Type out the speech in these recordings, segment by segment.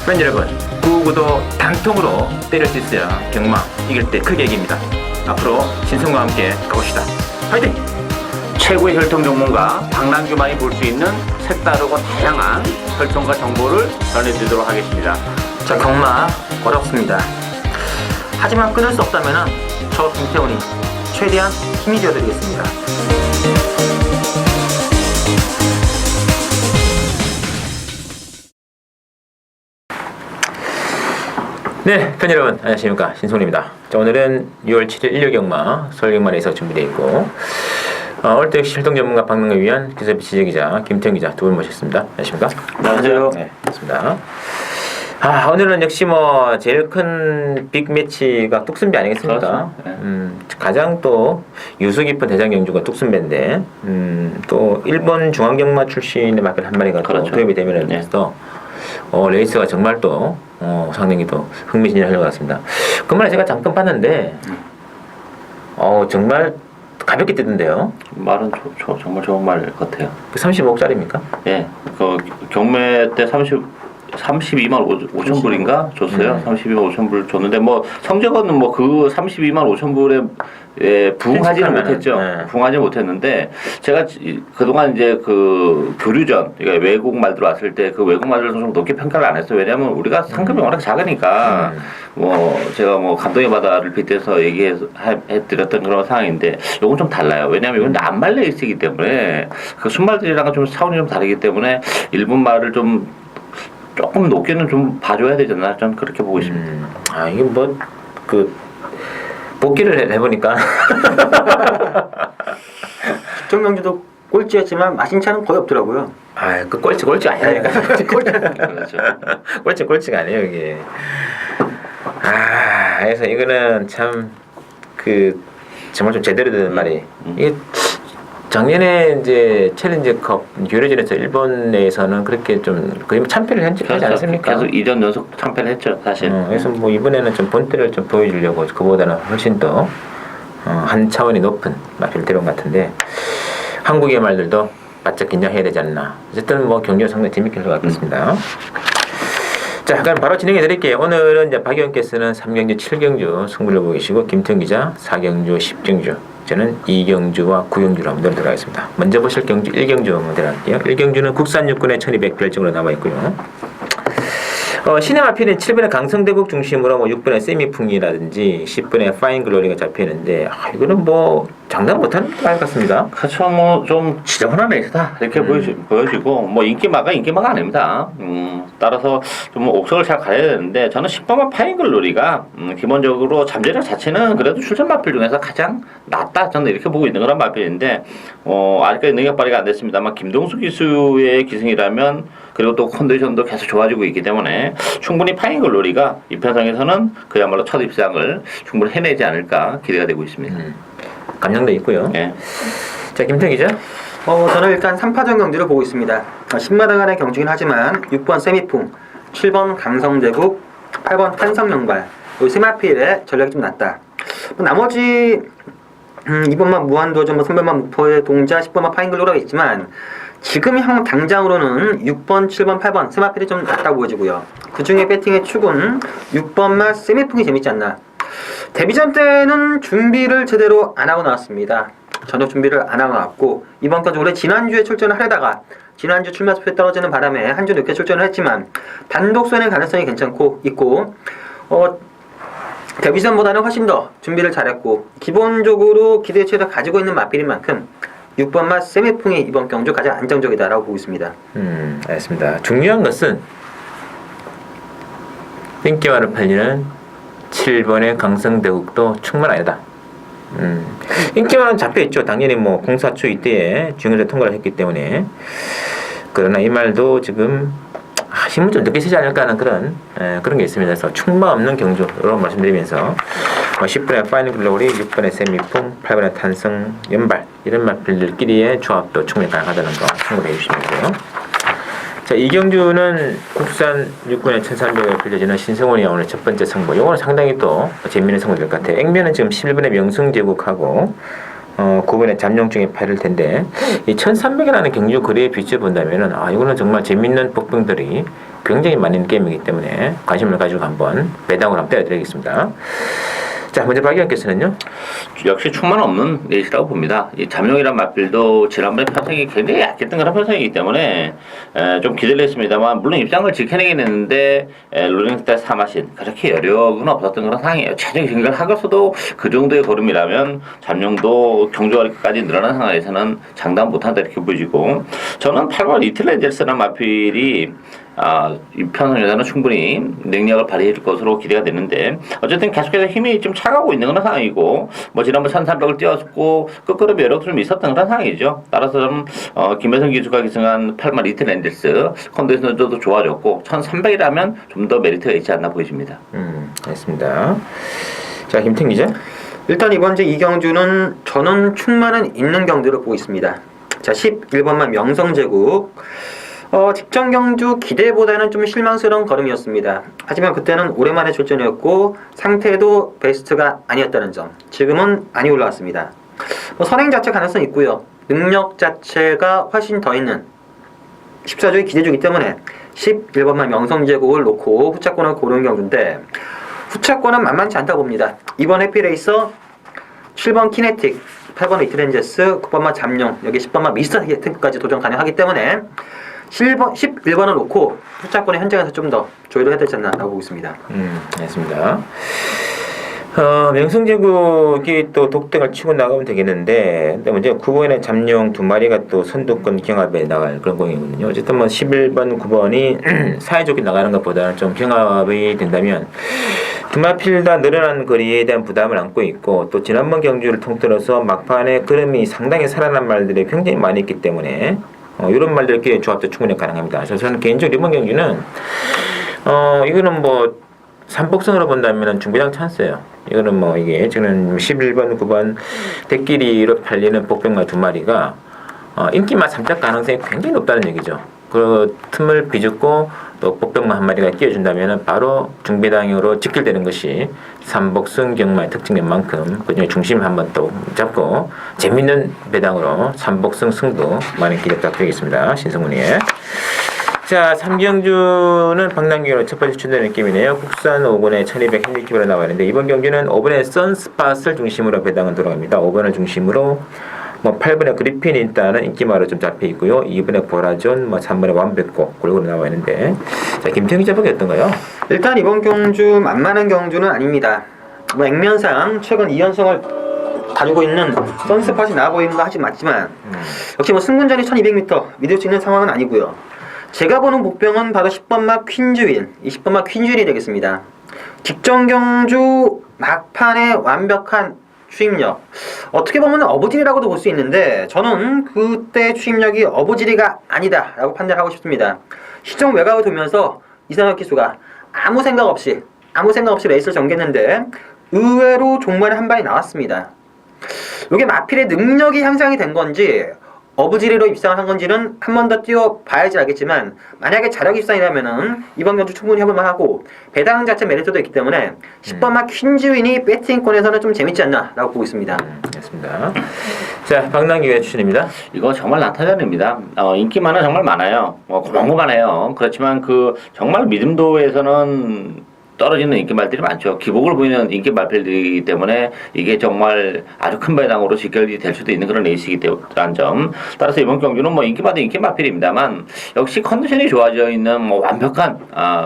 팬 여러분, 구구도 단통으로 때릴 수 있어야 경마 이길 때 크게 이깁니다. 앞으로 신성과 함께 가봅시다. 화이팅! 최고의 혈통 전문가 박남규만이 볼 수 있는 색다르고 다양한 혈통과 정보를 전해드리도록 하겠습니다. 자, 경마 어렵습니다. 하지만 끊을 수 없다면 저 김태훈이 최대한 힘이 되어드리겠습니다. 네, 팬 여러분 안녕하십니까, 신손입니다. 자, 오늘은 6월 7일 일요경마 서울경마에서 준비되어 있고 올때 역시 혈통 전문가 박능을 위한 기사비 지적기자 김태훈 기자 두 분 모셨습니다. 안녕하십니까? 안녕하세요. 네, 반갑습니다. 오늘은 역시 뭐 제일 큰 빅매치가 뚝순배 아니겠습니까? 그렇죠. 네. 가장 또 유수 깊은 대장 경주가 뚝순배인데 또 일본 중앙경마 출신의 막을 한 마리가 그렇죠. 또 도입이 되면서 레이스가 정말 또 상당히 또 흥미진진할 것 같습니다. 그 말에 제가 잠깐 봤는데 정말 가볍게 뛰던데요. 말은 정말 좋은 말 같아요. 35억짜리입니까? 예, 그 경매 때 32만 5천 불인가 줬어요. 32만 5천 불 줬는데 뭐 성적은 뭐 그 32만 5천 불에 부응하지는 못했죠. 네. 부응하지 못했는데 제가 그동안 이제 그 교류전, 그러니까 외국 말 들어왔을 때 그 외국 말을 좀 높게 평가를 안 했어요. 왜냐하면 우리가 상금이 워낙 작으니까 뭐 제가 뭐 감동의 바다를 빗대서 얘기해드렸던 그런 상황인데 이건 좀 달라요. 왜냐하면 이건 남말 레이스이기 때문에 그 순말들이랑은 좀 차원이 좀 다르기 때문에 일본 말을 좀 조금 높게는 좀 봐줘야 되지 않나 저는 그렇게 보고 있습니다. 이게 뭐 복귀를 해보니까 정명주도 꼴찌였지만 마신 차는 거의 없더라고요. 그 꼴찌 아니라니까. 그렇죠. 꼴찌가 아니에요 이게. 그래서 이거는 참 정말 좀 제대로 된 말이 이게 작년에 이제 챌린저컵 교류전에서 일본 내에서는 그렇게 좀 거의 참패를 하지 않습니까? 계속 2년 연속 참패를 했죠 사실. 그래서 뭐 이번에는 좀 본때를 좀 보여주려고 그보다는 훨씬 더 한 차원이 높은 마필을 데려온 것 같은데 한국의 말들도 바짝 긴장해야 되지 않나. 어쨌든 뭐 경기가 상당히 재밌게 할 것 같습니다. 자, 그럼 바로 진행해 드릴게요. 오늘은 이제 박 의원께서는 3경주, 7경주 승부를 보고 계시고 김태훈 기자 4경주, 10경주, 저는 2경주와 9경주로 한번 들어가겠습니다. 먼저 보실 경주 1경주 한번 들어갈게요. 1경주는 국산 육군의 1200 별정으로 남아 있고요. 신의 마필은 7번의 강성대국 중심으로 뭐 6번의 세미풍이라든지 10번의 파인글로리가 잡히는데 이거는 뭐 장담 못하는 것 같습니다. 그렇죠. 뭐 좀 지저분한 레이스다 이렇게 보여지고 뭐 인기마가 아닙니다. 따라서 좀 옥석을 잘 가야 되는데 저는 10번만 파인글로리가 기본적으로 잠재력 자체는 그래도 출전 마필 중에서 가장 낫다 저는 이렇게 보고 있는 그런 마필인데 아직까지 능력 발휘가 안 됐습니다만 김동수 기수의 기승이라면 그리고 또 컨디션도 계속 좋아지고 있기 때문에 충분히 파인글로리가 이 편성에서는 그야말로 첫 입상을 충분히 해내지 않을까 기대가 되고 있습니다. 감정도 있고요. 예. 자, 김태훈 기자. 저는 일단 3파전 경주를 보고 있습니다. 10마다 간의 경주긴 하지만 6번 세미풍, 7번 강성대국, 8번 탄성영발 이 세마필의 전략이 좀 낫다. 나머지 2번만 무한도전, 3번만 무포의 동자, 10번만 파인글로리가 있지만 지금 당장으로는 6번, 7번, 8번 세마필이 좀 낫다고 보여지고요. 그 중에 배팅의 축은 6번만 세미풍이 재밌지 않나. 데뷔전 때는 준비를 제대로 안 하고 나왔습니다. 전혀 준비를 안 하고 나왔고 이번까지 원래 지난주에 출전을 하려다가 지난주 출마 수표에 떨어지는 바람에 한 주 늦게 출전을 했지만 단독 선의 가능성이 있고 데뷔전보다는 훨씬 더 준비를 잘했고 기본적으로 기대치를 가지고 있는 마필인 만큼 6번마 세미풍이 이번 경주 가장 안정적이다라고 보고 있습니다. 알겠습니다. 중요한 것은 인기와를 팔리는 7번의 강성대국도 충분 아니다. 인기와는 잡혀있죠. 당연히 뭐 공사초 이때에 중요한 통과를 했기 때문에. 그러나 이 말도 지금 힘을 좀 늦게 쓰지 않을까 하는 그런 게 있습니다. 그래서 충마 없는 경주로 말씀드리면서 10번의 파이널글로리, 6번의 세미풍, 8번의 탄성, 연발 이런 마필들끼리의 조합도 충분히 가능하다는 거 참고해 주시면 되고요. 자, 이경주는 국산 육군의 1300에 빌려지는 신성원이 오늘 첫 번째 승부. 요거는 상당히 또 재미있는 승부 될 것 같아요. 액면은 지금 11번의 명승제국하고 9번의 잠룡중에 팔을 텐데 이 1300이라는 경주 거리에 비춰 본다면은 이거는 정말 재밌는 복병들이 굉장히 많은 게임이기 때문에 관심을 가지고 한번 배당으로 한번 때려드리겠습니다. 자, 먼저 박 의원께서는요? 역시 충만 없는 레이스라고 봅니다. 이 잠룡이란 마필도 지난번에 편성이 굉장히 약했던 그런 편성이기 때문에 좀 기대를 했습니다만 물론 입장을 지켜내긴 했는데 롤링스타 사마신 그렇게 여력은 없었던 그런 상황이에요. 최종 생각을 하고서도 그 정도의 걸음이라면 잠룡도 경주까지 늘어난 상황에서는 장담 못한다 이렇게 보여지고 저는 8번 리틀레젤스라는 마필이 이 편성에서는 충분히 능력을 발휘해 줄 것으로 기대가 되는데 어쨌든 계속해서 힘이 좀 차가고 있는 그런 상황이고 뭐 지난번 1300을 뛰었고 끝걸음에 여력도 좀 있었던 그런 상황이죠. 따라서 좀 김혜성 기수가 기승한 8만 리틀 랜들스 컨디션도 좋아졌고 1300이라면 좀 더 메리트가 있지 않나 보여집니다. 알겠습니다. 자, 김태형 기자. 일단 이번 주 이경주는 저는 충만은 있는 경주를 보고 있습니다. 자, 11번만 명성제국. 직전 경주 기대보다는 좀 실망스러운 걸음이었습니다. 하지만 그때는 오랜만에 출전이었고 상태도 베스트가 아니었다는 점. 지금은 많이 올라왔습니다. 선행 자체 가능성이 있고요. 능력 자체가 훨씬 더 있는 14조의 기대주기 때문에 11번만 명성제국을 놓고 후차권을 고르는 경주인데 후차권은 만만치 않다고 봅니다. 이번 해피레이서 7번 키네틱, 8번 리틀렌제스, 9번만 잠룡, 여기 10번만 미스터 히트까지 도전 가능하기 때문에 11번을 놓고 후차권의 현장에서 좀 더 조율을 해야 되지 않나 라고 보고 있습니다. 알겠습니다. 명성제국이 또 독등을 치고 나가면 되겠는데, 근데 문제가 9번에 잠룡 2마리가 또 선두권 경합에 나갈 그런 공이거든요. 어쨌든 뭐 11번, 9번이 사이좋게 나가는 것보다는 좀 경합이 된다면, 두마필 다 늘어난 거리에 대한 부담을 안고 있고, 또 지난번 경주를 통틀어서 막판에 걸음이 상당히 살아난 말들이 굉장히 많이 있기 때문에, 이런 말들끼리 조합도 충분히 가능합니다. 그래서 저는 개인적으로 이번 경주는, 이거는 뭐, 삼복성으로 본다면 중배당 찬스예요. 이거는 뭐 이게 지금 11번, 9번 대끼리로 팔리는 복병마 2마리가 인기만 3작 가능성이 굉장히 높다는 얘기죠. 그 틈을 비집고 또 복병마 1마리가 끼워준다면 바로 중배당으로 직결되는 것이 삼복승 경마의 특징인 만큼 그중에 중심 한번 또 잡고 재밌는 배당으로 삼복승 승부 많은 기대 부탁드리겠습니다. 신성문이의. 자, 3경주는 방랑경으로 첫 번째 출전하는 게임이네요. 국산 5번에 1200 핸디캡으로 나와 있는데 이번 경주는 5번에 선스팟을 중심으로 배당은 돌아갑니다. 5번을 중심으로 뭐 8번에 그리핀이 일단은 인기마로 좀 잡혀 있고요. 2번에 보라존, 뭐 3번에 완벽곡 골고루 나와 있는데 자, 김태형 기자 보기 어떤가요? 일단 이번 경주 만만한 경주는 아닙니다. 뭐 액면상 최근 2연승을 다루고 있는 선스팟이 나와 보이는 거 하지 맞지만 역시 뭐 승분전이 1200m 믿을 수 있는 상황은 아니고요. 제가 보는 복병은 바로 10번마 퀸주인, 이 10번마 퀸주인이 되겠습니다. 직전 경주 막판의 완벽한 추임력, 어떻게 보면 어부질이라고도 볼 수 있는데 저는 그때 추임력이 어부질이가 아니다 라고 판단하고 싶습니다. 시정 외곽을 돌면서 이상혁 기수가 아무 생각 없이 레이스를 전개했는데 의외로 종말에 한 발이 나왔습니다. 이게 마필의 능력이 향상이 된 건지 어부지리로 입상을 한 건지는 한 번 더 뛰어봐야지 알겠지만 만약에 자력 입상이라면은 이번 경주 충분히 해볼만 하고 배당 자체 메리트도 있기 때문에 10번마 퀸즈윈이 배팅권에서는 좀 재밌지 않나 라고 보고 있습니다. 알겠습니다. 자, 방랑기회 추천입니다. 이거 정말 난타전입니다. 인기만은 정말 많아요. 고만고만해요. 그렇지만 그 정말 믿음도에서는 떨어지는 인기 말들이 많죠. 기복을 보이는 인기 말필들이기 때문에 이게 정말 아주 큰 배당으로 직결이 될 수도 있는 그런 레이스이기 때문에 점. 따라서 이번 경주는 뭐 인기마다 인기 말필입니다만 역시 컨디션이 좋아져 있는 뭐 완벽한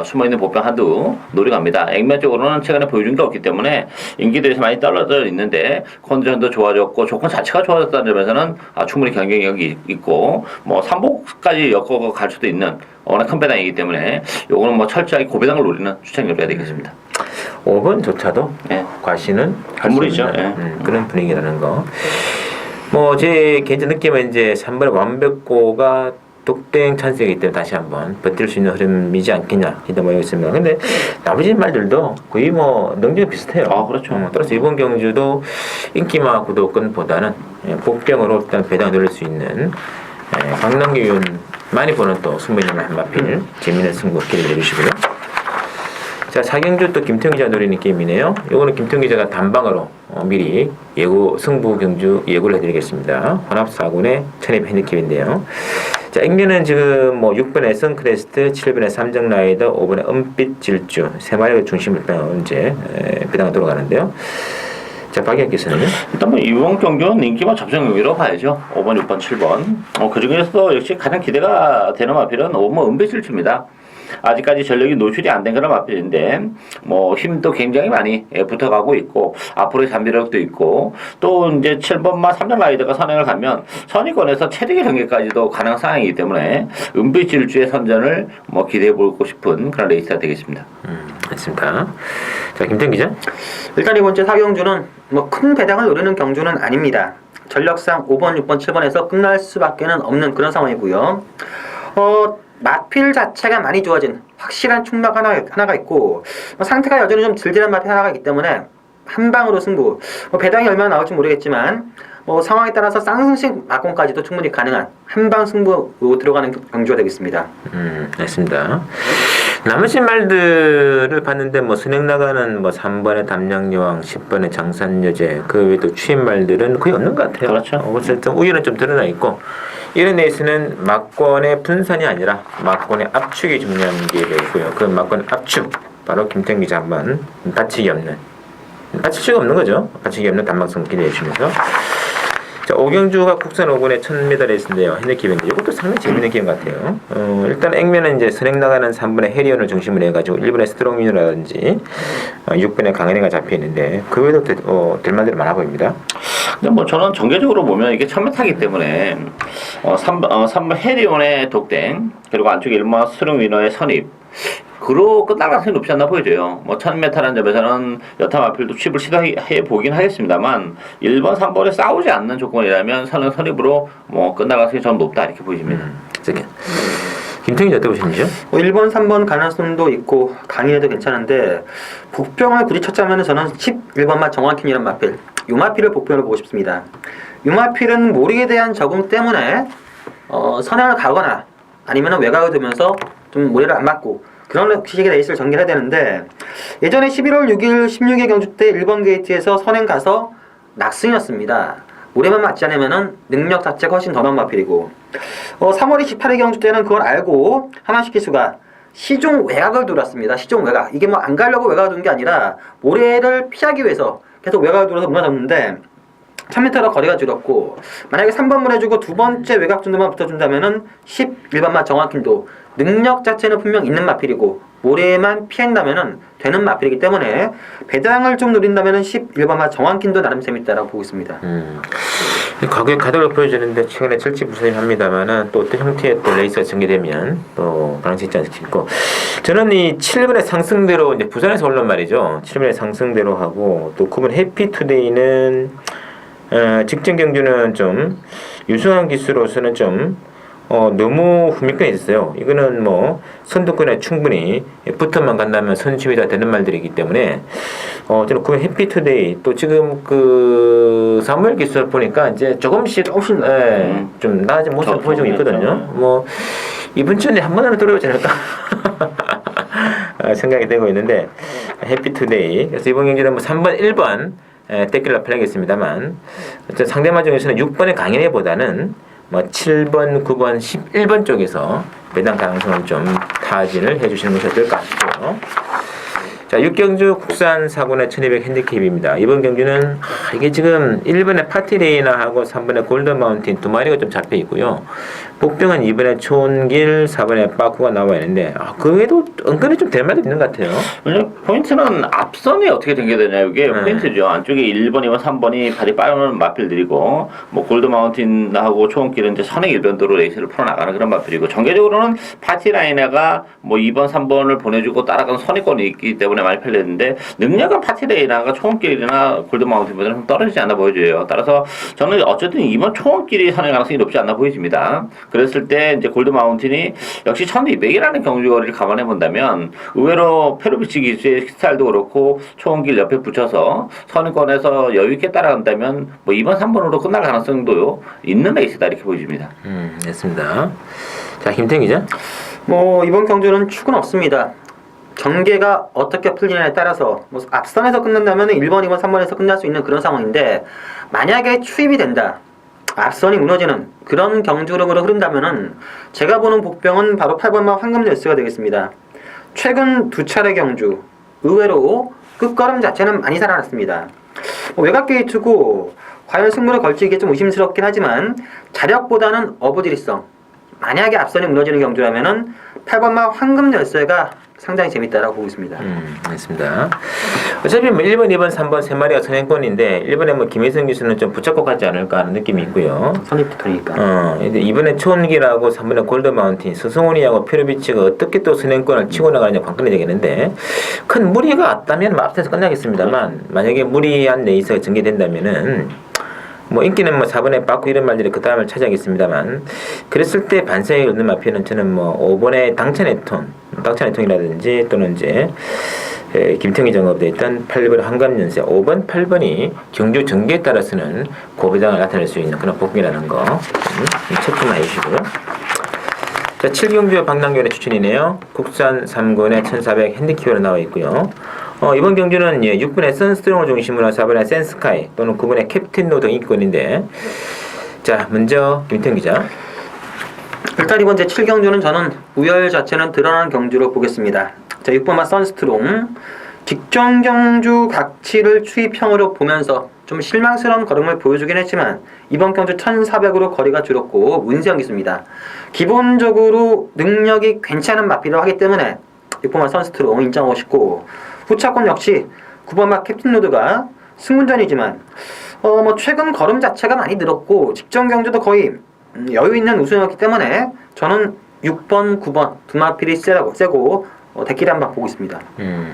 숨어있는 보병 한두 노려갑니다. 액면적으로는 최근에 보여준 게 없기 때문에 인기도에서 많이 떨어져 있는데 컨디션도 좋아졌고 조건 자체가 좋아졌다는 점에서는 충분히 경쟁력이 있고 뭐 삼복까지 엮어 갈 수도 있는 워낙 큰 배당이기 때문에 요거는 뭐 철저하게 고배당을 노리는 추천을 해야 되겠습니다. 5번조차도 과시는 건물이죠. 그런 분위기라는 거. 뭐 제 개인적 느낌은 이제 3번의 완벽고가 독땡 찬스이기 때문에 다시 한번 버틸 수 있는 흐름이지 않겠냐 기대 모여 있습니다. 근데 나머지 말들도 거의 뭐 능력이 비슷해요. 그렇죠. 따라서 이번 경주도 인기마 구도권보다는 복병으로 일단 배당을 노릴 수 있는 강남기 많이 보는 또 승부님의 한마필 재미있는 승부 기대해 주시고요. 자, 4경주 또 김태형 기자 노리는 게임이네요. 요거는 김태형 기자가 단방으로 미리 예고 승부 경주 예고를 해드리겠습니다. 혼합 4군의 천입 핸디캡인데요. 자, 액면은 지금 뭐 6번에 선크레스트, 7번에 삼성라이더, 5번에 은빛 질주 세 마리가 중심을 이제 배당을 돌아가는데요. 자, 박의학께서는요? 일단 뭐 이번 경기는 인기만 접전 경기로 봐야죠. 5번, 6번, 7번. 그 중에서도 역시 가장 기대가 되는 마필은 5번 은빛질주입니다. 아직까지 전력이 노출이 안 된 그런 마필인데 뭐 힘도 굉장히 많이 붙어가고 있고 앞으로의 잠재력도 있고 또 이제 7번마 3점 라이더가 선행을 가면 선의권에서 최대의 경기까지도 가능한 상황이기 때문에 은빛질주의 선전을 뭐 기대해보고 싶은 그런 레이스가 되겠습니다. 맞습니다. 자, 김태형 기자. 일단 이번 주 4경주는 뭐 큰 배당을 노리는 경주는 아닙니다. 전력상 5번, 6번, 7번에서 끝날 수밖에 없는 그런 상황이고요. 마필 자체가 많이 좋아진 확실한 충막 하나가 있고 상태가 여전히 좀 들들한 마필 하나가 있기 때문에 한 방으로 승부. 배당이 얼마나 나올지 모르겠지만 상황에 따라서 쌍승식 막공까지도 충분히 가능한 한방 승부로 들어가는 경주가 되겠습니다. 맞습니다. 나머지 말들을 봤는데 뭐 선행 나가는 뭐 3번의 담양여왕, 10번의 장산여제 그 외에도 추임 말들은 거의 없는 것 같아요. 그렇죠. 어쨌든 우위는 좀 드러나 있고 이런 레이스는 막권의 분산이 아니라 막권의 압축이 중요한 게 되고요. 그 막권 압축 바로 김태형 기자 한번 다치기 없는 거죠. 다치기 없는 단막성 기대해 주면서 자, 오경주가 국산 5군의 1000m 레이스인데요. 현대 기변인데 이것도 상당히 재밌는 게임 같아요. 일단 액면은 이제 선행 나가는 3번의 해리언을 중심으로 해가지고 1번의 스트롱민이라든지 6번의 강은혜가 잡혀 있는데 그 외에도 될 말들이 많아 보입니다. 근데 뭐 저는 전개적으로 보면 이게 1000m이기 때문에 3번 해리온의 독댕 그리고 안쪽에 1번 스트롱 위너의 선입 그로 끝날 가능성이 높지 않나 보여져요. 뭐 1000m라는 점에서는 여타 마필도 칩을 시도해 보긴 하겠습니다만 1번, 3번에 싸우지 않는 조건이라면 선입으로 뭐 끝날 가능성이 좀 높다 이렇게 보여집니다. 김태형이 어떻게 보십니까? 1번, 3번 가능성도 있고 강인해도 괜찮은데 복병을 굳이 찾자면 저는 11번만 정확힌이란 마필 요 마필을 복병으로 보고 싶습니다. 요 마필은 모리에 대한 적응 때문에 선행을 가거나 아니면 외곽을 두면서 좀 모리를 안 맞고 그런 식의 레이스를 전개해야 되는데 예전에 11월 6일 16일 경주 때 1번 게이트에서 선행 가서 낙승이었습니다. 모래만 맞지 않으면은 능력 자체가 훨씬 더 나은 마필이고 3월 28일 경주 때는 그걸 알고 하나씩 기수가 시종 외곽을 돌았습니다. 시종 외곽 이게 뭐 안 가려고 외곽을 둔 게 아니라 모래를 피하기 위해서 계속 외곽을 돌아서 무너졌는데 1000m로 거리가 줄었고 만약에 3번만 해주고 두 번째 외곽 정도만 붙어준다면은 11번만 정확힌도 능력 자체는 분명 있는 마필이고 모래만 피한다면은 되는 마필이기 때문에 배당을 좀 노린다면은 11번만 정확힌도 나름 재밌다라고 보고 있습니다. 가격 가격을 보여주는데 최근에 철지부선합니다만은 또 어떤 형태의 또 레이스가 전개되면 또 가능성이 있지 않을까 싶고 저는 이 7번의 상승대로 이제 부산에서 올란 말이죠. 7번의 상승대로 하고 또 9번 해피투데이는 직전 경주는 좀 유수한 기수로서는 좀 너무 후미권에 있었어요. 이거는 뭐 선두권에 충분히 붙어만 간다면 선취이 다 되는 말들이기 때문에 저는 그 해피투데이 또 지금 그 사무엘 기술 보니까 이제 조금씩 좀 나아진 모습을 보여주고 있거든요. 뭐 이번 주에 한 번은 들어오지 않을까 생각이 되고 있는데 해피투데이 그래서 이번 경기는 뭐 3번, 1번 떼길라 플레이겠습니다만 상대마 중에서는 6번의 강인혜보다는 뭐 7번, 9번, 11번 쪽에서 배당 가능성을 좀 타진을 해주시는 것이 어떨까 싶고요. 자, 6경주 국산 4군의 1200 핸디캡입니다. 이번 경주는 이게 지금 1번에 파티레이나하고 3번에 골든마운틴 두 마리가 좀 잡혀 있고요. 복병은 2번에 초온길, 4번에 빠꾸가 나와 있는데 그 외에도 은근히 좀 될 말도 있는 것 같아요. 포인트는 앞선이 어떻게 전개되냐 이게 포인트죠. 안쪽에 1번, 2번, 3번이 발이 빠른 마필들이고 뭐 골드마운틴하고 초온길은 이제 선행 일변도로 레이스를 풀어나가는 그런 마필이고 전개적으로는 파티라이나가 뭐 2번, 3번을 보내주고 따라가는 선의권이 있기 때문에 많이 팔렸는데 능력은 파티레이나가 초원길이나 골드마운틴보다는 좀 떨어지지 않아 보여져요. 따라서 저는 어쨌든 이번 초원길이 선행 가능성이 높지 않나 보여집니다. 그랬을 때 이제 골드마운틴이 역시 1200이라는 경주거리를 감안해 본다면 의외로 페로비치 기수의 스타일도 그렇고 초원길 옆에 붙여서 선행권에서 여유 있게 따라간다면 뭐 2번, 3번으로 끝날 가능성도 있는 레이스다 이렇게 보여집니다. 됐습니다. 자, 김태형 기자. 뭐 이번 경주는 축은 없습니다. 전개가 어떻게 풀리냐에 따라서 뭐 앞선에서 끝난다면 1번, 2번, 3번에서 끝날 수 있는 그런 상황인데 만약에 추입이 된다. 앞선이 무너지는 그런 경주력으로 흐른다면은 제가 보는 복병은 바로 8번마 황금열쇠가 되겠습니다. 최근 두 차례 경주 의외로 끝걸음 자체는 많이 살아났습니다. 외곽 게이트고 과연 승부를 걸치기에 좀 의심스럽긴 하지만 자력보다는 어부지리성, 만약에 앞선이 무너지는 경주라면은 8번마 황금열쇠가 상당히 재밌다라고 보고 있습니다. 알겠습니다. 어차피 뭐 1번, 2번, 3번 세 마리가 선행권인데 1번에 뭐 김혜성 기수는 좀 붙잡고 가지 않을까 하는 느낌이 있고요. 선입부터니까. 근데 이번에 초원길하고 3번에 골드마운틴, 서승훈이하고 페르비치가 어떻게 또 선행권을 치고 나가느냐 관건이 되겠는데 큰 무리가 없다면 뭐 앞에서 끝나겠습니다만 만약에 무리한 레이스가 전개된다면은 뭐 인기는 뭐 4번에 빠꾸 이런 말들이 그 다음을 차지하겠습니다만 그랬을 때 반사에 얻는 마피는 저는 뭐 5번에 당찬의 통이라든지 또는 이제 김태형이 정업되어 있던 8번 한감연세 5번, 8번이 경주 전개에 따라서는 고배당을 나타낼 수 있는 그런 복이라는 거 체크만 해주시고요. 자, 7경주와 박남균의 추천이네요. 국산 3군의 1400 핸디키어로 나와 있고요. 이번 경주는 6번의 선스트롱을 중심으로 4번의 센스카이 또는 9번의 캡틴 노 등 인권인데 자, 먼저 김태형 기자. 일단 이번 제7경주는 저는 우열 자체는 드러난 경주로 보겠습니다. 자, 6번마 선스트롱 직전 경주 각치를 추입형으로 보면서 좀 실망스러운 걸음을 보여주긴 했지만 이번 경주 1400으로 거리가 줄었고 문세영 기수입니다. 기본적으로 능력이 괜찮은 마피로 하기 때문에 6번마 선스트롱 인정하고 싶고 후차권 역시 9번마 캡틴 로드가 승문전이지만 뭐 최근 걸음 자체가 많이 늘었고 직전 경주도 거의 여유 있는 우승이었기 때문에 저는 6번, 9번 두 마필이 세고 데끼리 한번 보고 있습니다.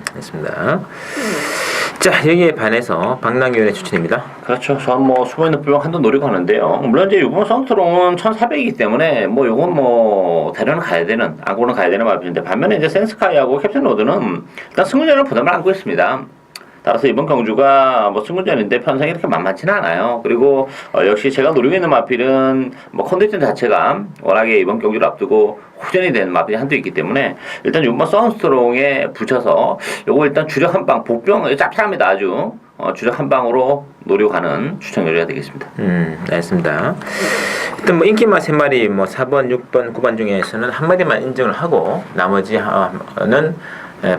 알겠습니다. 자, 여기에 반해서 박남균의 추천입니다. 그렇죠. 저는 뭐 숨어있는 불명 한도 노리고 하는데요. 물론 이제 6번 선트롱은 1400이기 때문에 뭐 요건 뭐 대련은 가야 되는, 안고는 가야 되는 마필인데 반면에 이제 센스카이하고 캡틴 로드는 일단 승문전을 부담을 안고 있습니다. 따라서 이번 경주가 뭐 승문전인데 편성이 이렇게 만만치는 않아요. 그리고 역시 제가 노리고 있는 마필은 뭐 컨디션 자체가 워낙에 이번 경주를 앞두고 호전이 되는 마필이 한두 있기 때문에 일단 6번 선스트롱에 붙여서 요거 일단 주력 한방 복병 짭짤합니다. 아주 주력 한방으로 노리고 가는 추천 요리가 되겠습니다. 알겠습니다. 일단 뭐 인기마 3마리 뭐 4번, 6번, 9번 중에서는 한 마리만 인정을 하고 나머지는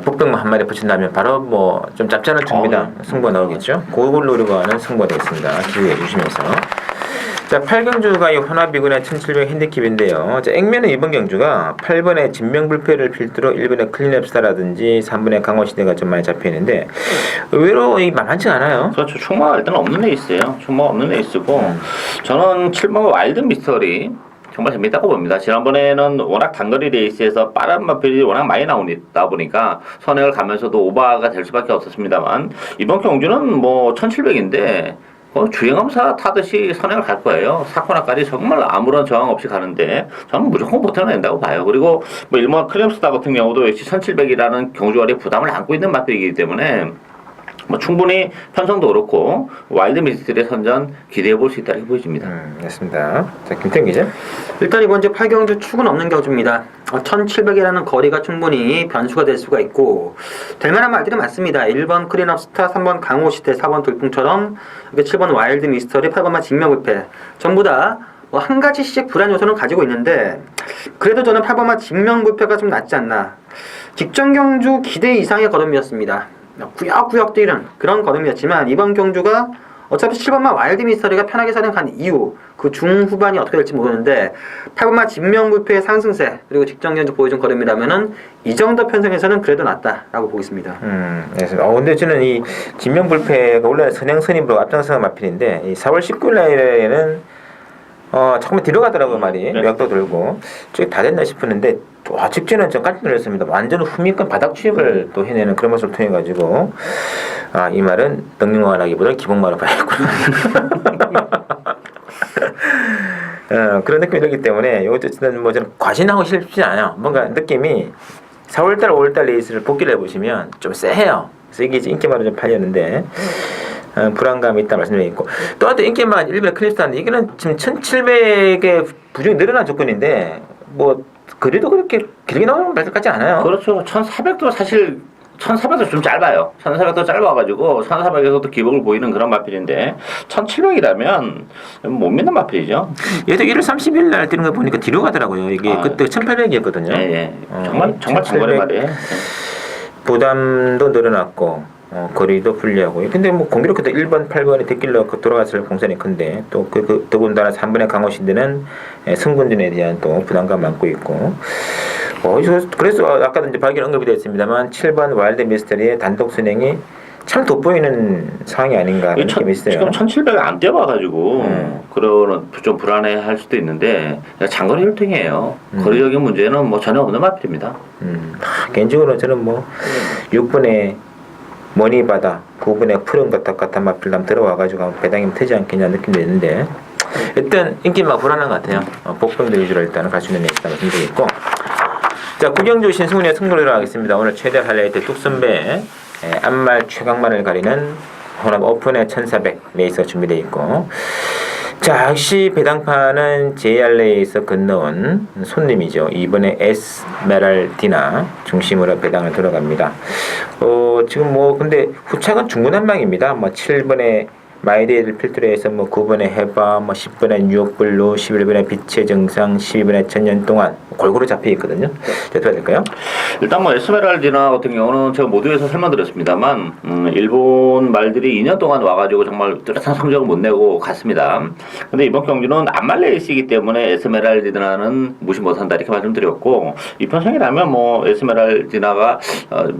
복병만 한 마리 붙인다면 바로 뭐 좀 짭짤한 준비다 승부가 나오겠죠. 그걸 노리고 하는 승부가 되겠습니다. 기회해 주시면서 자, 8경주가 이 혼합비군의 1700 핸디캡인데요. 자, 액면은 이번 경주가 8번의 진명불패를 필두로 1번의 클린앱스타라든지 3번의 강호시대가 좀 많이 잡혀있는데 의외로 이 만만치 않아요. 그렇죠. 충마가 일단 없는 레이스예요. 충마가 없는 레이스고 저는 7번 와일드 미스터리 정말 재밌다고 봅니다. 지난번에는 워낙 단거리 레이스에서 빠른 마필이 워낙 많이 나오다 보니까 선행을 가면서도 오버가 될 수밖에 없었습니다만 이번 경주는 뭐 1700인데 주행검사 타듯이 선행을 갈 거예요. 사코나까지 정말 아무런 저항 없이 가는데 저는 무조건 버텨낸다고 봐요. 그리고 뭐 일본 클램스타 같은 경우도 역시 1700이라는 경주거리 부담을 안고 있는 마필이기 때문에 뭐 충분히 편성도 그렇고 와일드 미스터리의 선전 기대해 볼 수 있다고 보여집니다. 알겠습니다. 자, 김태형 기자. 일단 이번 8경주 축은 없는 경주입니다. 1700이라는 거리가 충분히 변수가 될 수가 있고 될 만한 말들이 많습니다. 1번 클린업스타, 3번 강호시대, 4번 돌풍처럼 이렇게 7번 와일드 미스터리, 8번만 직명불패 전부 다 뭐 한 가지씩 불안 요소는 가지고 있는데 그래도 저는 8번만 직명불패가 좀 낫지 않나. 직전 경주 기대 이상의 걸음이었습니다. 구역구역 뛰는 그런 걸음이었지만 이번 경주가 어차피 7번마 와일드 미스터리가 편하게 선행한 이후 그 중후반이 어떻게 될지 모르는데 8번마 진명불패의 상승세 그리고 직전 경주 보여준 걸음이라면은 이 정도 편성에서는 그래도 낫다라고 보겠습니다. 알겠습니다. 근데 저는 이 진명불패가 원래 선행선임으로 앞장서는 마필인데 이 4월 19일 날에는 조금 뒤로 가더라고요 말이. 맥도 들고 저기 다 됐나 싶었는데 와, 직전에 좀 깜짝 놀랐습니다. 완전 후미권 바닥 취입을 또 해내는 그런 모습을 통해 가지고 이 말은 덕능화라기보다 기본말로 봐야겠구나. 그런 느낌이 들기 때문에 이것도 뭐 저는 과신하고 싶지 않아요. 뭔가 느낌이 4월달, 5월달 레이스를 복귀를 해보시면 좀 쎄해요. 그래서 이게 이제 인기마로 좀 팔렸는데 불안감이 있다 말씀드리고 또 한 번 인기마 일본의 클립스타인데 이거는 지금 1700의 부중이 늘어난 조건인데 뭐 그래도 그렇게 길게 나오는 것 같지 않아요. 그렇죠. 1400도 사실 1400도 좀 짧아요. 1400도 짧아가지고 1400에서도 기복을 보이는 그런 마필인데 1700이라면 못 믿는 마필이죠. 얘도 1월 30일 날 뛰는 거 보니까 뒤로 가더라고요. 이게 아, 그때 1800이었거든요. 예, 예. 정말 장거리 말이에요. 부담도 늘어났고 거리도 불리하고 근데 뭐 공교롭게도 1번, 8번이 뒷길로 돌아갔을 공산이 큰데 또 더군다나 3번의 강호신대는 승군진에 대한 또 부담감 안고 있고 그래서 아까도 이제 발견 언급이 됐습니다만 7번 와일드 미스터리의 단독 순행이 참 돋보이는 상황이 아닌가 하는 느낌이 있어요. 지금 1700을 안 뛰어봐가지고 그런 좀 불안해할 수도 있는데 장거리 혈통이에요. 거리적인 문제는 뭐 전혀 없는 마필입니다. 개인적으로 저는 뭐 6번에 머니바다 9번에 푸른 거탑 마필남 들어와가지고 배당이면 되지 않겠냐 느낌도 있는데 일단 인기가 불안한 것 같아요. 복병들 위주로 일단은 갈 수 있는 레이스라고 생각했고 자 구경주 신승훈의 승부를 들어가겠습니다. 오늘 최대 하이라이트 뚝선배 앞말 최강만을 가리는 혼합 오픈의 1400 레이스가 준비되어 있고 자 역시 배당판은 JRA에서 건너온 손님이죠. 이번에 에스메랄디나 중심으로 배당을 들어갑니다. 지금 뭐 근데 후착은 중구난방입니다. 뭐 7번에 마이데이를 필두로 해서 뭐 9번에 해바, 뭐 10번에 뉴욕블루, 11번에 빛의 정상, 12번에 천년 동안 골고루 잡혀 있거든요. 어떻게 될까요? 일단 뭐 에스메랄디나 같은 경우는 제가 모두에서 설명드렸습니다만 일본 말들이 2년 동안 와가지고 정말 뚜렷한 성적을 못 내고 갔습니다. 근데 이번 경기는 안말 레이스이기 때문에 에스메랄디나는 무시 못한다 이렇게 말씀드렸고 이 편성이라면 뭐 에스메랄디나가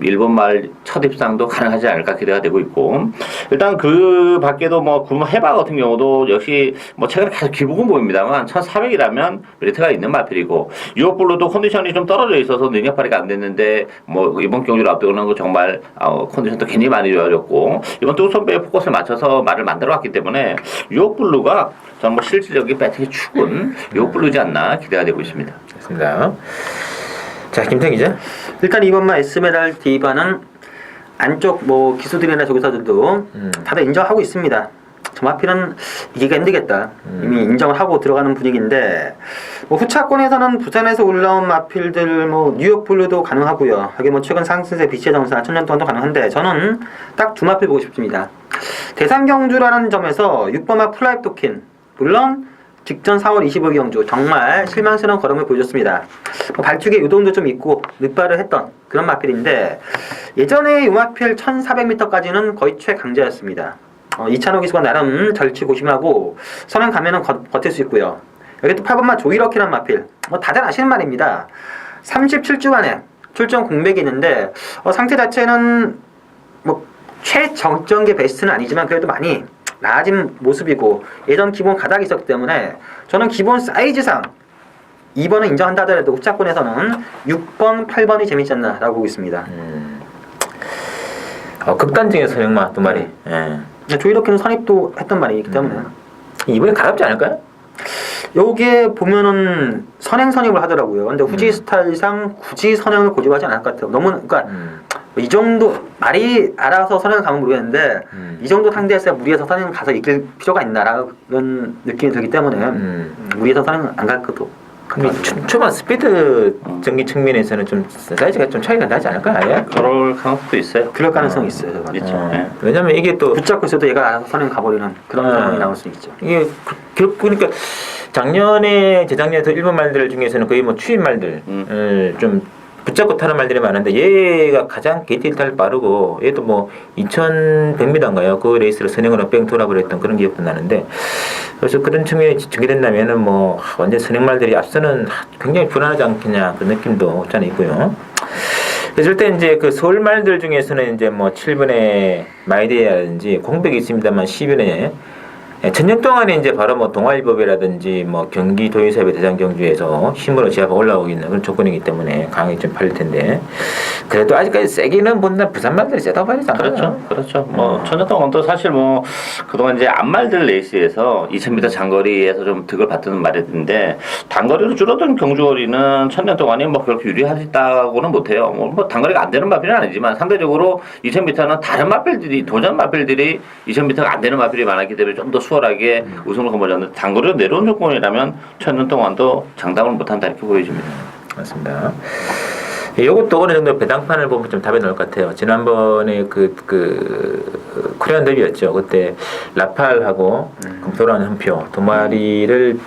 일본 말 첫 입상도 가능하지 않을까 기대가 되고 있고 일단 그 밖에도 뭐 구름 해바 같은 경우도 역시 뭐 최근에 계속 기복은 보입니다만 1400이라면 메리트가 있는 마필이고 유혹블루도 컨디션이 좀 떨어져 있어서 능력 발휘가 안 됐는데 뭐 이번 경기를 앞두고는 거 정말 컨디션도 굉장히 많이 좋아졌고 이번 또 선배의 포커스를 맞춰서 말을 만들어 왔기 때문에 유혹블루가 저는 뭐 실질적인 배팅의 축은 유혹블루지 않나 기대가 되고 있습니다. 좋습니다. 자 김태형 기자. 일단 이번만 에스메랄디바는 안쪽 뭐 기수들이나 조교사들도 다들 인정하고 있습니다. 저 마필은 이기가 힘들겠다. 이미 인정을 하고 들어가는 분위기인데 뭐 후차권에서는 부산에서 올라온 마필들 뭐 뉴욕 블루도 가능하고요. 하긴 뭐 최근 상승세 빛의 정상 천년 동안도 가능한데 저는 딱 두 마필 보고 싶습니다. 대상 경주라는 점에서 6번마 플라이프 토킨 물론 직전 4월 25일 경주 정말 실망스러운 걸음을 보여줬습니다. 발축에 유동도 좀 있고 늦발을 했던 그런 마필인데 예전에 이 마필 1400m까지는 거의 최강자였습니다. 이찬호 기수가 나름 절치고심하고 선행 가면은 버틸 수 있고요. 여기 또 8번마 조이러키란 마필 다들 아시는 말입니다. 37주간에 출전 공백이 있는데 상태 자체는 뭐 최정점계 베스트는 아니지만 그래도 많이 나아진 모습이고 예전 기본 가닥이 있었기 때문에 저는 기본 사이즈상 2번은 인정한다 하더라도 후차권에서는 6번, 8번이 재밌지 않나 라고 보고 있습니다. 극단적인 선행마 두 마리. 조이러키는 선입도 했던 말이기 때문에 이번에 가볍지 않을까요? 요게 보면은 선행 선입을 하더라고요. 근데 후지 스타일상 굳이 선행을 고집하지 않을 것 같아요. 너무 그러니까 이 정도 말이 알아서 선행을 가면 모르겠는데 이 정도 상대에서 무리해서 선행 가서 이길 필요가 있나라는 느낌이 들기 때문에 무리해서 선행 안 갈 것도. 초반 스피드 전기 측면에서는 좀 사이즈가 좀 차이가 나지 않을까 아예? 그럴 가능성도 있어요. 그럴 가능성이 있어요. 저는. 있죠. 왜냐면 이게 또 붙잡고 있어도 얘가 알아서 선행 가버리는 그런 상황이 나올 수 있죠. 이게 그러니까 작년에 재작년에 일본 말들 중에서는 거의 뭐 추임 말들을 좀 붙잡고 타는 말들이 많은데 얘가 가장 게이트일탈 빠르고 얘도 뭐 2100m인가요? 그 레이스를 선행으로 뺑 돌아버렸던 그런 기억도 나는데 그래서 그런 측면이 전개된다면은 뭐 완전 선행말들이 앞서는 굉장히 불안하지 않겠냐 그 느낌도 없지 않아 있고요. 그래서 때 이제 그 서울 말들 중에서는 이제 뭐 7번에 마이데이라든지 공백이 있습니다만 10번에 천년 동안에 이제 바로 뭐 동아일보배라든지 뭐 경기도의사회 대장 경주에서 힘으로 지하가 올라오고 있는 그런 조건이기 때문에 강하게 좀 팔릴 텐데 그래도 아직까지 세기는 본다 부산 말들이 세다고 봐야 되지 않나요? 그렇죠. 뭐 천년 동안도 사실 뭐 그동안 이제 앞말들 레이스에서 2000m 장거리에서 좀 득을 받드는 말인데 단거리로 줄어든 경주거리는 천년 동안이 뭐 그렇게 유리하다고는 못해요. 뭐 단거리가 안 되는 마필은 아니지만 상대적으로 2000m는 다른 마필들이 도전 마필들이 2000m가 안 되는 마필이 많았기 때문에 좀 더 수월하게 우승을 거머쥐었는데 단거리로 내려온 조건이라면 천년 동안도 장담을 못한다 이렇게 보여집니다. 맞습니다. 이것도 어느 정도 배당판을 보면 좀 답이 나올 것 같아요. 지난번에 그 코리안 더비였죠. 그때 라팔하고 금토라는 한 표 두 마리를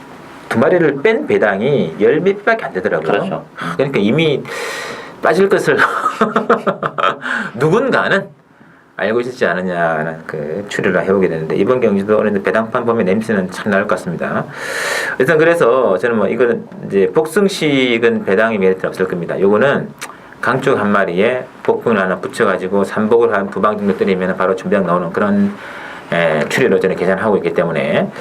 뺀 배당이 10몇 배밖에 안 되더라고요. 그렇죠. 그러니까 이미 빠질 것을 누군가는 알고 있었지 않느냐는 그 추리를 해보게 되는데 이번 경기도 어느 정도 배당판 보면 냄새는 참 나올 것 같습니다. 일단 그래서 저는 뭐 이거는 이제 복승식은 배당이 메리트는 없을 겁니다. 요거는 강쪽 한 마리에 복분을 하나 붙여가지고 삼복을 한 두 방 정도 때리면 바로 준비장 나오는 그런 추리로 저는 계산하고 있기 때문에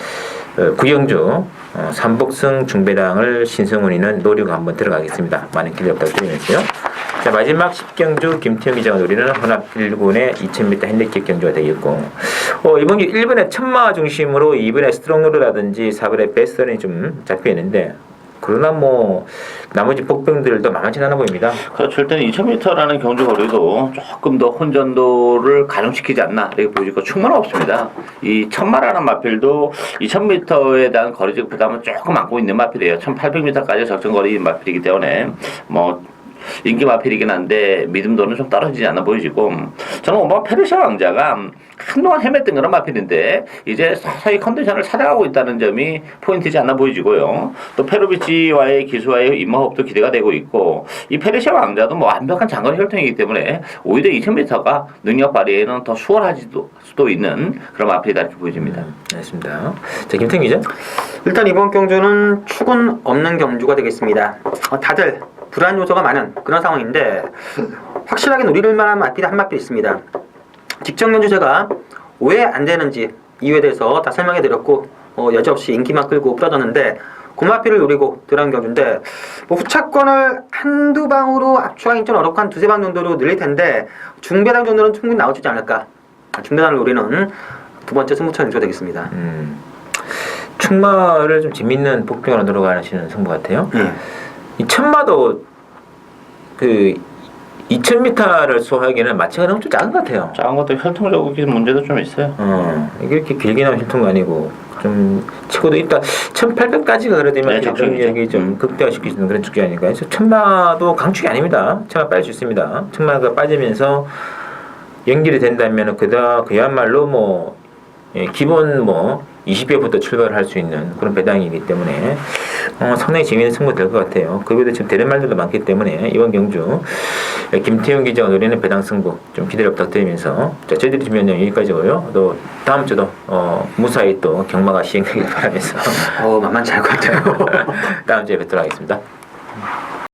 구경주 삼복승 중배당을 신성훈이는 노리고 한번 들어가겠습니다. 많은 기대 부탁드리면서요. 자, 마지막 10경주 김태형 기자가 노리는 혼합 1군의 2000m 핸디캡 경주가 되겠고 이번 게 1번에 천마 중심으로 2번에 스트롱로드라든지 4번에 베스턴이 좀 잡혀 있는데 그러나 뭐 나머지 복병들도 만만치 않아 보입니다. 그렇죠. 일단 2000m라는 경주 거리도 조금 더 혼전도를 가중시키지 않나 이렇게 보여지고 충분히 없습니다. 이 천마라는 마필도 2000m에 대한 거리적 부담은 조금 안고 있는 마필이에요. 1800m까지 적정거리인 마필이기 때문에 뭐 인기 마필이긴 한데 믿음도는 좀 떨어지지 않아 보이지고 저는 오바 페르시아 왕자가 한동안 헤맸던 그런 마필인데 이제 서서히 컨디션을 찾아가고 있다는 점이 포인트지 않아 보이지고요. 또 페로비치와의 기수와의 입마호흡도 기대가 되고 있고 이 페르시아 왕자도 뭐 완벽한 장거리 혈통이기 때문에 오히려 2000m가 능력 발휘에는 더 수월할 수도 있는 그런 마필이다 이렇게 보여집니다. 알겠습니다. 자, 김태형 기자. 일단 이번 경주는 축은 없는 경주가 되겠습니다. 다들 불안 요소가 많은 그런 상황인데 확실하게 노릴 만한 마필이 한 마필 있습니다. 직전 경주 제가 왜 안 되는지 이유에 대해서 다 설명해 드렸고 여지없이 인기만 끌고 풀어졌는데 그 마필을 노리고 들어간 경주인데 뭐 후차권을 한두 방으로 압축하기 좀 어렵고 한 두세 방 정도로 늘릴 텐데 중배당 정도는 충분히 나와주지 않을까. 중배당을 노리는 두 번째 승부처 연주가 되겠습니다. 충마를 좀 재밌는 복병으로 들어가시는 승부 같아요. 이 천마도 그 2000m를 소화하기에는 마체가 너무 좀 작은 것 같아요. 작은 것도 혈통적인 문제도 좀 있어요. 이게 이렇게 길게 나온 혈통도 아니고 좀 치고도 있다. 1800까지가 그래도 적정력이 좀 극대화시킬 수 있는 그런 축이 아닐까. 그래서 천마도 강축이 아닙니다. 천마 빠질 수 있습니다. 천마가 빠지면서 연결이 된다면 그야말로 뭐 기본 뭐 20회부터 출발을 할 수 있는 그런 배당이기 때문에 상당히 재미있는 승부 될 것 같아요. 그 외에도 지금 되는 말들도 많기 때문에 이번 경주 김태형 기자가 노리는 배당 승부 좀 기대를 부탁드리면서 자, 저희들이 준비한 내용 여기까지고요. 또 다음 주도 무사히 또 경마가 시행되길 바라면서 만만치 않을 것 같아요. 다음 주에 뵙도록 하겠습니다.